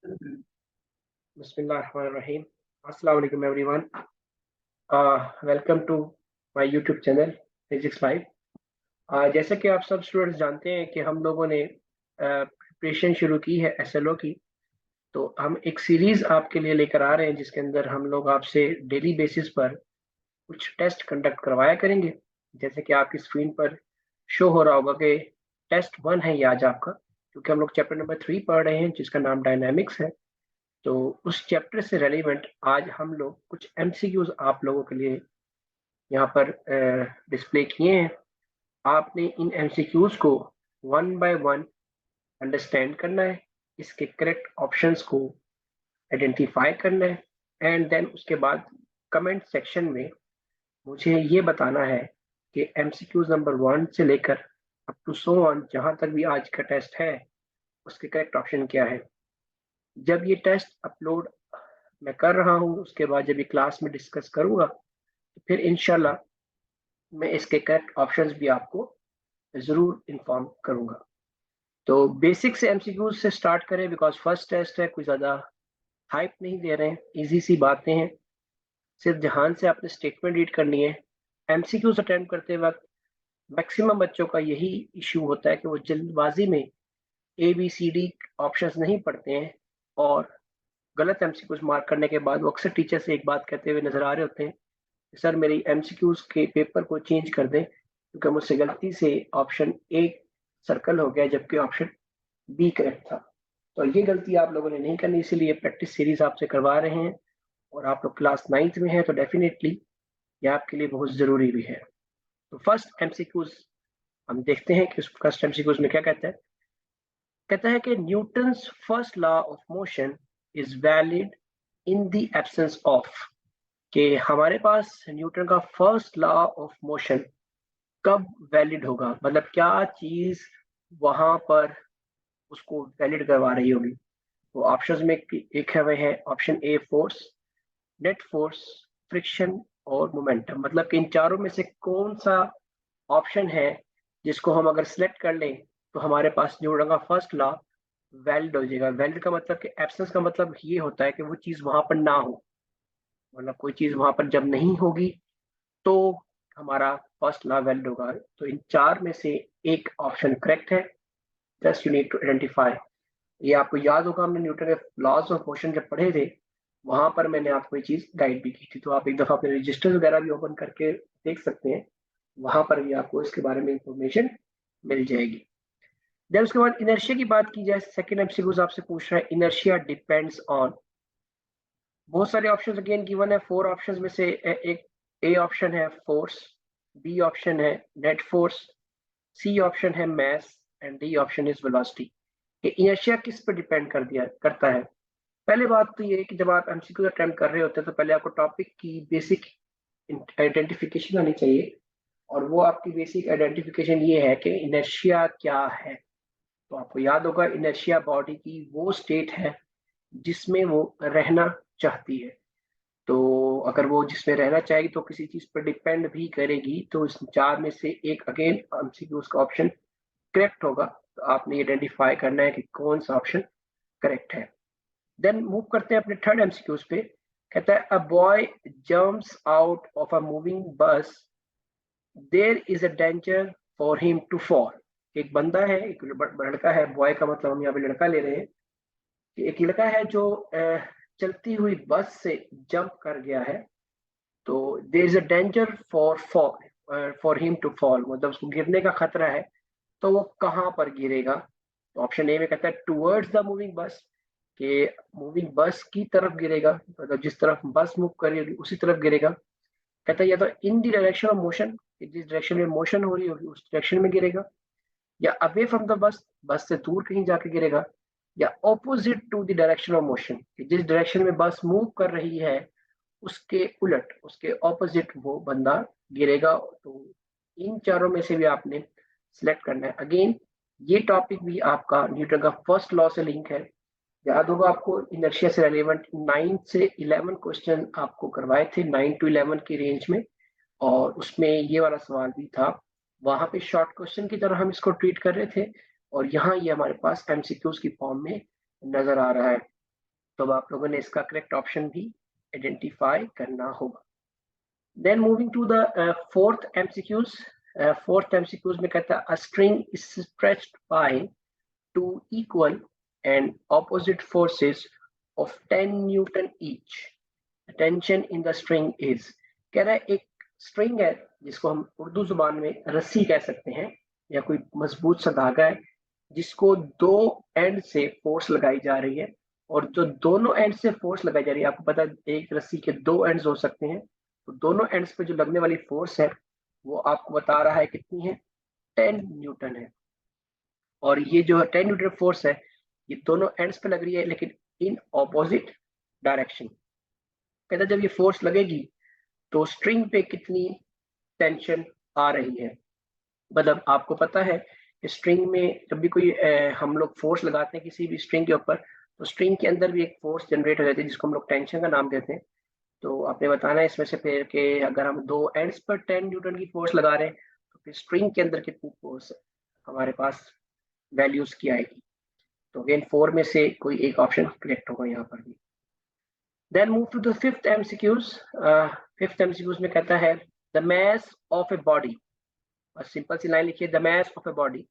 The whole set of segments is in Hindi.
Bismillahirrahmanirrahim. Assalamu alaikum everyone. Welcome to my YouTube channel Physics Live. जैसा कि आप सब स्टूडेंट्स जानते हैं कि हम लोगों ने प्रिपरेशन शुरू की है SLO की, तो हम एक सीरीज आपके लिए लेकर आ रहे हैं जिसके अंदर हम लोग आपसे डेली बेसिस पर कुछ टेस्ट कंडक्ट करवाया करेंगे। जैसे कि आपकी स्क्रीन पर शो हो रहा होगा कि टेस्ट 1 है ये आज आपका, क्योंकि हम लोग चैप्टर नंबर 3 पढ़ रहे हैं जिसका नाम डायनामिक्स है। तो उस चैप्टर से रेलिवेंट आज हम लोग कुछ MCQs आप लोगों के लिए यहाँ पर डिस्प्ले किए हैं। आपने इन MCQs को वन बाय वन अंडरस्टैंड करना है, इसके करेक्ट ऑप्शंस को आइडेंटिफाई करना है, एंड देन उसके बाद कमेंट सेक्शन में मुझे ये बताना है कि MCQs नंबर 1 से लेकर अप टू सो ऑन जहाँ तक भी आज का टेस्ट है उसके करेक्ट ऑप्शन क्या है। जब ये टेस्ट अपलोड मैं कर रहा हूँ उसके बाद जब ये क्लास में डिस्कस करूंगा तो फिर इंशाल्लाह मैं इसके करेक्ट ऑप्शंस भी आपको ज़रूर इन्फॉर्म करूंगा। तो बेसिक से MCQs से स्टार्ट करें, बिकॉज फर्स्ट टेस्ट है, कोई ज़्यादा हाइप नहीं दे रहे हैं, इजी सी बातें हैं, सिर्फ ध्यान से आपने स्टेटमेंट रीड करनी है। MCQs अटेम्प्ट करते वक्त मैक्सिमम बच्चों का यही इशू होता है कि वो जल्दबाजी में ABCD ऑप्शंस नहीं पढ़ते हैं और गलत MCQs मार्क करने के बाद वो अक्सर टीचर से एक बात कहते हुए नजर आ रहे होते हैं, सर मेरी MCQs के पेपर को चेंज कर दें क्योंकि मुझसे गलती से ऑप्शन ए सर्कल हो गया जबकि ऑप्शन बी करेक्ट था। तो ये गलती आप लोगों ने नहीं करनी, इसीलिए प्रैक्टिस सीरीज आपसे करवा रहे हैं और आप लोग क्लास 9th में हैं तो डेफिनेटली ये आपके लिए बहुत ज़रूरी भी है। तो फर्स्ट MCQs हम देखते हैं कि उस फर्स्ट MCQs में क्या कहता है कि Newton's first law of motion is valid in the absence of, कि हमारे पास न्यूटन का फर्स्ट लॉ ऑफ मोशन कब वैलिड होगा, मतलब क्या चीज वहां पर उसको वैलिड करवा रही होगी। तो ऑप्शंस में एक है, वह है option a force, net force, friction और मोमेंटम। मतलब कि इन चारों में से कौन सा ऑप्शन है जिसको हम अगर सिलेक्ट कर लें तो हमारे पास न्यूटन का फर्स्ट लॉ वैलिड हो जाएगा। वैलिड का मतलब कि एब्सेंस का मतलब ये होता है कि वो चीज वहां पर ना हो, मतलब कोई चीज वहां पर जब नहीं होगी तो हमारा फर्स्ट लॉ वैलिड होगा। तो इन चार में से एक ऑप्शन करेक्ट है, just you need to identify. ये आपको याद होगा, हमने न्यूटन के लॉज ऑफ मोशन जब पढ़े थे वहां पर मैंने आपको ये चीज गाइड भी की थी, तो आप एक दफा अपने रजिस्टर वगैरह भी ओपन करके देख सकते हैं, वहां पर भी आपको इसके बारे में इंफॉर्मेशन मिल जाएगी। देन उसके बाद इनर्शिया की बात की जाए, सेकंड MCQ आपसे पूछ रहा है इनर्शिया डिपेंड्स ऑन, बहुत सारे ऑप्शन अगेन गिवन है, 4 ऑप्शन में से एक ए ऑप्शन है फोर्स, बी ऑप्शन है नेट फोर्स, सी ऑप्शन है mass and D option is velocity. ये इनर्शिया किस पर डिपेंड करता है। पहले बात तो ये है कि जब आप MCQ अटेम्प्ट कर रहे होते हैं तो पहले आपको टॉपिक की बेसिक आइडेंटिफिकेशन होनी चाहिए, और वो आपकी बेसिक आइडेंटिफिकेशन ये है कि इनर्शिया क्या है। तो आपको याद होगा इनर्शिया बॉडी की वो स्टेट है जिसमें वो रहना चाहती है। तो अगर वो जिसमें रहना चाहेगी तो किसी चीज पर डिपेंड भी करेगी, तो इस चार में से एक अगेन MCQ का ऑप्शन करेक्ट होगा। तो आपने आइडेंटिफाई करना है कि कौन सा ऑप्शन करेक्ट है। देन मूव करते हैं अपने थर्ड MCQ पे। कहता है a boy jumps out of a moving bus, there is a danger for him to fall. एक बंदा है, एक लड़का है, बॉय का मतलब हम यहाँ पे लड़का ले रहे हैं, कि एक लड़का है जो चलती हुई बस से जंप कर गया है, तो there is a danger for him to fall, मतलब उसको गिरने का खतरा है, तो वो कहाँ पर गिरेगा। तो ऑप्शन ए में कहता है टूवर्ड्स द मूविंग बस, कि मूविंग बस की तरफ गिरेगा, मतलब जिस तरफ बस मूव कर रही होगी उसी तरफ गिरेगा। कहता है या तो in the direction of motion, जिस डायरेक्शन में मोशन हो रही होगी उस डायरेक्शन में गिरेगा, या अवे फ्रॉम द बस, बस से दूर कहीं जाके गिरेगा, या opposite to the direction of motion, जिस डायरेक्शन में बस मूव कर रही है उसके उलट, उसके ऑपोजिट वो बंदा गिरेगा। तो इन चारों में से भी आपने सिलेक्ट करना है। अगेन ये टॉपिक भी आपका न्यूटन का फर्स्ट लॉ से लिंक है। याद होगा आपको इनर्शिया से रेलेवेंट 9 से 11 क्वेश्चन आपको करवाए थे, 9 to 11 की रेंज में, और उसमें ये वाला सवाल भी था। वहां पे शॉर्ट क्वेश्चन की तरह हम इसको ट्रीट कर रहे थे, और यहाँ ये हमारे पास MCQs की फॉर्म में नजर आ रहा है। तो अब आप लोगों ने इसका करेक्ट ऑप्शन भी आइडेंटिफाई करना होगा। Then moving to the fourth MCQs. Fourth MCQs में कहता है a string is stretched by two equal and opposite forces of 10 newton each. Tension in the string is, कह रहा है एक स्ट्रिंग है जिसको हम उर्दू जुबान में रस्सी कह सकते हैं, या कोई मजबूत सा धागा है जिसको दो एंड से फोर्स लगाई जा रही है, और जो दोनों एंड से फोर्स लगाई जा रही है, आपको पता है एक रस्सी के दो एंड्स हो सकते हैं, तो दोनों एंड्स पे जो लगने वाली फोर्स है वो आपको बता रहा है कितनी है, 10 न्यूटन है। और ये जो 10 न्यूटन फोर्स है ये दोनों एंड्स पे लग रही है लेकिन इन ऑपोजिट डायरेक्शन। कहता जब ये फोर्स लगेगी तो स्ट्रिंग पे कितनी टेंशन आ रही है। मतलब आपको पता है कि स्ट्रिंग में जब भी कोई हम लोग फोर्स लगाते हैं किसी भी स्ट्रिंग के ऊपर, तो स्ट्रिंग के अंदर भी एक फोर्स जनरेट हो जाती है जिसको हम लोग टेंशन का नाम देते हैं। तो आपने बताना है इसमें से फिर कि अगर हम दो एंड्स पर 10 न्यूटन की फोर्स लगा रहे हैं तो फिर स्ट्रिंग के अंदर कितनी फोर्स हमारे पास वैल्यूज की आएगी। तो अगेन 4 में से कोई एक ऑप्शन करेक्ट होगा यहाँ पर भी। Then move to the fifth MCQs. Fifth MCQs में कहता है the mass of a body, simple सी लाइन लिखिए, the mass of a body.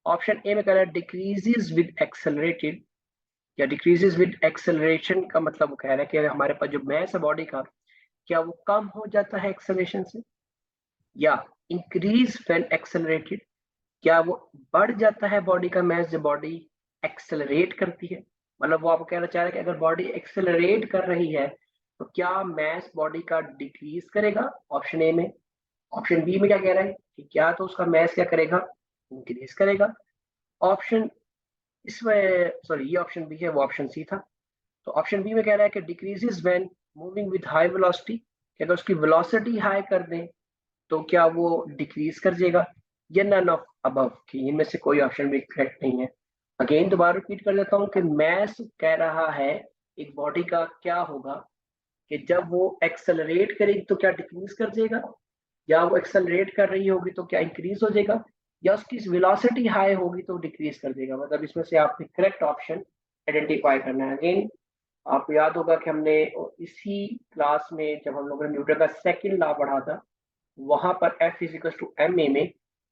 Option A में कह रहा है डिक्रीजेस विद एक्सेलरेटेड, या डिक्रीजेस विद एक्सेलरेशन का मतलब वो कह रहा है कि हमारे पास जो मैस है बॉडी का क्या वो कम हो जाता है एक्सेलरेशन से, या इंक्रीज व्हेन एक्सेलरेटेड, क्या वो बढ़ जाता है बॉडी का मैस जब बॉडी एक्सेलरेट करती है। मतलब वो आपको कहना चाह रहा है कि अगर बॉडी एक्सेलरेट कर रही है तो क्या मैस बॉडी का डिक्रीज करेगा, ऑप्शन ए में। ऑप्शन बी में क्या कह रहा है कि क्या तो उसका मैस क्या करेगा, इंक्रीज करेगा। ऑप्शन इसमें सॉरी ये ऑप्शन बी है, वो ऑप्शन सी था। तो ऑप्शन बी में कह रहा है कि decreases when moving with high velocity, कि अगर उसकी वेलोसिटी हाई कर दें तो क्या वो डिक्रीज कर जाएगा, या नन ऑफ अबव, कि इनमें से कोई ऑप्शन भी करेक्ट नहीं है। अगेन दोबारा रिपीट कर देता हूँ कि मैस कह रहा है एक बॉडी का क्या होगा कि जब वो एक्सेलरेट करेगी तो क्या डिक्रीज कर जाएगा, या वो एक्सेलरेट कर रही होगी तो क्या इंक्रीज हो जाएगा, या उसकी वेलोसिटी हाई होगी तो डिक्रीज कर देगा। मतलब इसमें से आपने करेक्ट ऑप्शन आइडेंटिफाई करना है। अगेन आपको याद होगा कि हमने इसी क्लास में जब हम लोगों ने न्यूटन का सेकंड लॉ पढ़ा था, वहां पर F is two m a में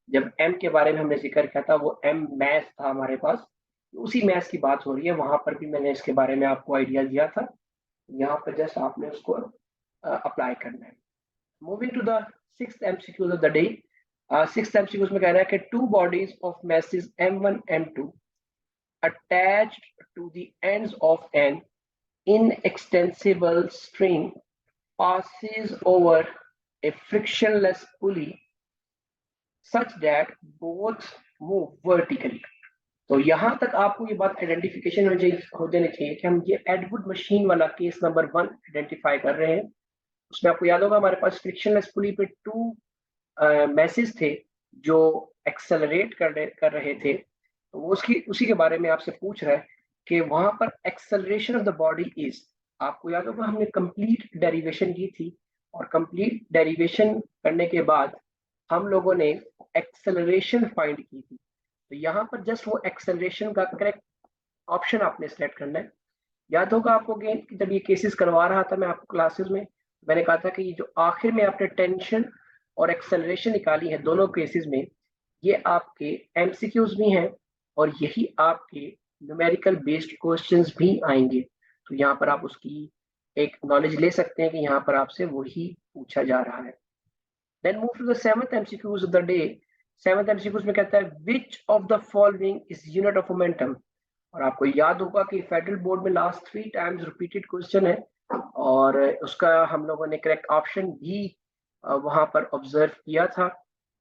जब m के बारे में हमने जिक्र किया था वो m मैथ था हमारे पास, उसी मैथ की बात हो रही है। वहां पर भी मैंने इसके बारे में आपको आइडिया दिया था, यहाँ पर जस्ट आपने उसको अप्लाई करना है। Moving to the sixth MCQs of the day. Sixth MCQs में कह रहा है कि two bodies of masses m1 m2 attached to the ends of an inextensible string passes over a frictionless pulley such that both move vertically। तो यहाँ तक आपको ये बात आइडेंटिफिकेशन हो जानी चाहिए कि हम ये एडवुड मशीन वाला केस नंबर 1 आइडेंटिफाई कर रहे हैं। उसमें आपको याद होगा हमारे पास फ्रिक्शनलेस पुली पे टू मैसेज थे जो एक्सेलरेट कर रहे थे, तो वो उसकी उसी के बारे में आपसे पूछ रहा है कि वहां पर acceleration of the body is. आपको याद होगा हमने कंप्लीट डेरिवेशन की थी, और कंप्लीट डेरिवेशन करने के बाद हम लोगों ने एक्सेलरेशन फाइंड की थी। तो यहाँ पर जस्ट वो एक्सेलरेशन का करेक्ट ऑप्शन आपने सेलेक्ट करना है। याद होगा आपको अगेन कि जब ये केसेस करवा रहा था मैं आपको क्लासेस में, मैंने कहा था कि ये जो आखिर में आपने टेंशन और एक्सेलरेशन निकाली है दोनों केसेस में, ये आपके एमसीक्यूज भी हैं और यही आपके न्यूमेरिकल बेस्ड क्वेश्चंस भी आएंगे। तो यहाँ पर आप उसकी एक नॉलेज ले सकते हैं कि यहाँ पर आपसे वही पूछा जा रहा है। Then move to the seventh MCQs of the day. Seventh MCQs में कहता है which of the following is unit of momentum. और आपको याद होगा कि फेडरल बोर्ड में लास्ट 3 टाइम्स रिपीटेड क्वेश्चन है, और उसका हम लोगों ने करेक्ट ऑप्शन भी वहां पर ऑब्जर्व किया था,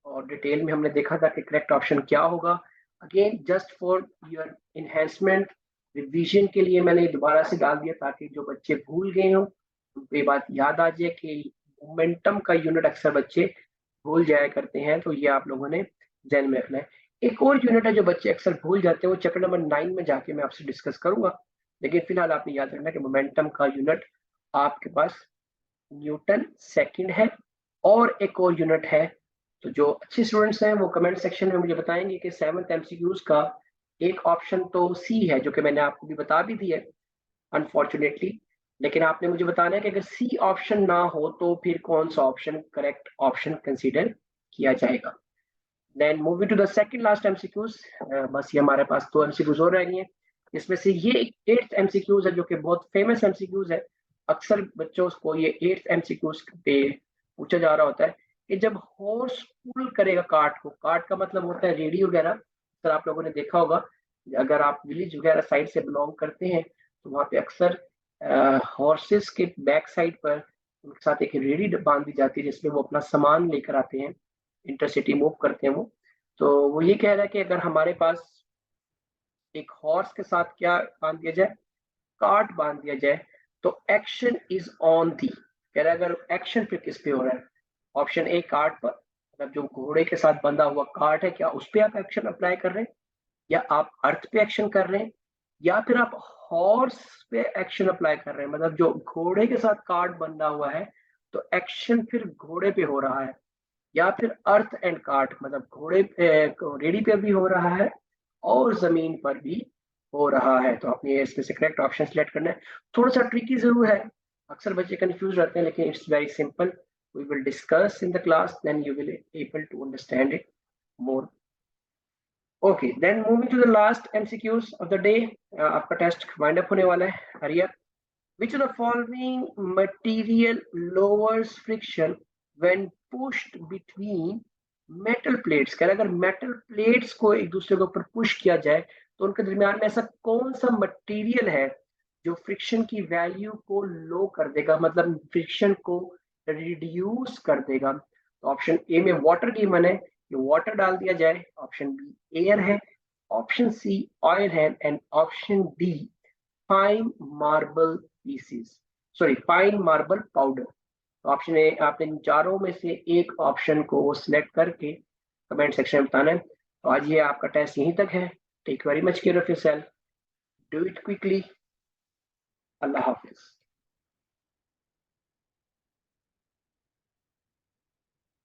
और डिटेल में हमने देखा था कि करेक्ट ऑप्शन क्या होगा। Again just for your enhancement revision के लिए मैंने दोबारा से डाल दिया ताकि जो बच्चे भूल गए हों उनको ये बात याद आ जाए कि मोमेंटम का यूनिट अक्सर बच्चे भूल जाया करते हैं, तो ये आप लोगों ने ध्यान में रखना है। एक और यूनिट है जो बच्चे अक्सर भूल जाते हैं, वो चैप्टर नंबर 9 में जाके मैं आपसे डिस्कस करूंगा, लेकिन फिलहाल आपने याद रखना कि मोमेंटम का यूनिट आपके पास न्यूटन सेकंड है, और एक और यूनिट है। तो जो अच्छे स्टूडेंट्स हैं वो कमेंट सेक्शन में मुझे बताएंगे कि 7th एमसीक्यूज का एक ऑप्शन तो सी है जो कि मैंने आपको भी बता भी दिया है। अनफॉर्चुनेटली। लेकिन आपने मुझे बताना है कि अगर सी ऑप्शन ना हो तो फिर कौन सा ऑप्शन करेक्ट ऑप्शन कंसीडर किया जाएगा। Then moving to the second last MCQs, बस ये हमारे पास 2 एमसीक्यूज और रह गए हैं। इसमें से ये 8th एमसीक्यूज है जो कि बहुत फेमस एमसीक्यूज है। अक्सर बच्चों को ये 8th एमसीक्यूज पे पूछा जा रहा होता है कि जब हॉर्स पुल करेगा कार्ट को, कार्ट का मतलब होता है रेडी वगैरह। सर आप लोगों ने देखा होगा, अगर आप विलेज वगैरह साइड से बिलोंग करते हैं तो वहाँ पे अक्सर हॉर्सेस के बैक साइड पर उनके साथ एक रेडी बांध दी जाती है जिसमें वो अपना सामान लेकर आते हैं, इंटरसिटी मूव करते हैं वो। तो वो ये कह रहा है कि अगर हमारे पास एक हॉर्स के साथ क्या बांध दिया जाए, कार्ट बांध दिया जाए, तो एक्शन इज ऑन दी। कह रहा है अगर एक्शन फिर किस पे हो रहा है, ऑप्शन ए कार्ट पर, मतलब जो घोड़े के साथ बंधा हुआ कार्ट है क्या उस पर आप एक्शन अप्लाई कर रहे हैं, या आप अर्थ पे एक्शन कर रहे हैं, या फिर आप हॉर्स पे एक्शन अप्लाई कर रहे हैं, मतलब जो घोड़े के साथ कार्ट बंधा हुआ है तो एक्शन फिर घोड़े पे हो रहा है, या फिर अर्थ एंड कार्ट मतलब घोड़े पे रेडी पे भी हो रहा है और जमीन पर भी हो रहा है। तो आपने इसमें से करेक्ट ऑप्शन सिलेक्ट करना है। थोड़ा सा ट्रिकी जरूर है, अक्सर बच्चे कंफ्यूज रहते हैं, लेकिन it's very simple. We will discuss in the class, then you will able to understand it more. Okay, then moving to the last MCQs of the day. आपका टेस्ट वाइंड अप होने वाला है। हरियर, which of the following material lowers friction when pushed between metal plates? कह रहा है अगर मेटल प्लेट्स को एक दूसरे के ऊपर पुश किया जाए तो उनके दरमियान में ऐसा कौन सा मटेरियल है जो फ्रिक्शन की वैल्यू को लो कर देगा, मतलब फ्रिक्शन को रिड्यूस कर देगा। तो ऑप्शन ए में वाटर गिवन है, ये वाटर डाल दिया जाए। ऑप्शन बी एयर है, ऑप्शन सी ऑयल है, and option D fine marble pieces, sorry fine marble powder. तो ऑप्शन ए, आपने इन चारों में से एक ऑप्शन को सिलेक्ट करके कमेंट सेक्शन में बताना है। तो आज ये आपका टेस्ट यहीं तक है। Take very much care of yourself, do it quickly. अल्लाह हाफिज।